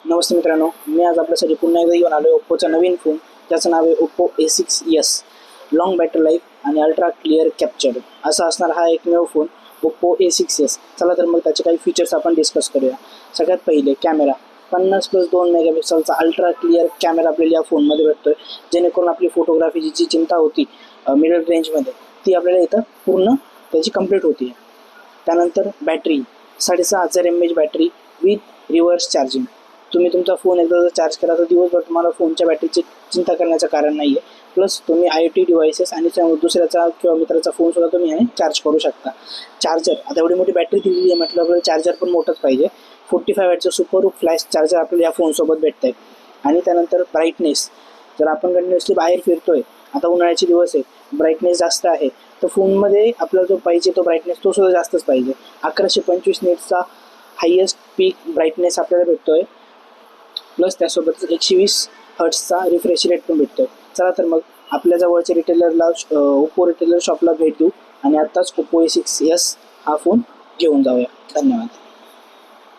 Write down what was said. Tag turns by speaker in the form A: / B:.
A: नमस्ते मित्रांनो, मी आज आपल्यासाठी पुन्हा एकदा घेऊन आलो ओप्पोचा नवीन फोन ज्याचं नाव आहे Oppo A6s. Long battery life आणि अल्ट्रा क्लिअर कॅप्चर असा असणार हा एकमेव फोन ओप्पो A6s. चला तर मग त्याचे काही फीचर्स आपण डिस्कस करूया. सगळ्यात पहिले कॅमेरा 50+2 मेगापिक्सलचा अल्ट्रा क्लिअर कॅमेरा आपल्याला या फोनमध्ये भेटतोय, जेणेकरून आपली फोटोग्राफीची जी चिंता होती मिडल रेंजमध्ये ती आपल्याला इथं पूर्ण त्याची कंप्लीट होती. त्यानंतर battery 6500 mAh battery with reverse charging. तुम्ही तुमचा फोन एकदा जर चार्ज केला तर दिवसभर तुम्हाला फोनच्या बॅटरीची चिंता करण्याचं कारण नाही आहे. प्लस तुम्ही IoT डिव्हाइसेस आणि दुसऱ्याचा किंवा मित्राचा फोनसुद्धा तुम्ही याने चार्ज करू शकता. चार्जर आता एवढी मोठी बॅटरी दिलेली आहे म्हटलं आपल्याला चार्जर पण मोठंच पाहिजे. 45 वॅटचं सुपर फ्लॅश चार्जर आपल्याला या फोनसोबत भेटतं आहे. आणि त्यानंतर ब्राईटनेस, जर आपण कंटिन्युअसली बाहेर फिरतोय, आता उन्हाळ्याचे दिवस आहे, ब्राईटनेस जास्त आहे, तर फोनमध्ये आपल्याला जो पाहिजे तो ब्राईटनेस तो सुद्धा जास्तच पाहिजे. 1125 निट्सचा हायेस्ट पीक ब्राईटनेस आपल्याला भेटतो आहे. प्लस त्यासोबतच 120 हर्ट्सचा रिफ्रेश रेट पण भेटतो आहे. चला तर मग आपल्या जवळच्या रिटेलरला ओप्पो रिटेलर शॉपला भेट देऊ आणि आत्ताच ओप्पो A6s हा फोन घेऊन जाऊया. धन्यवाद.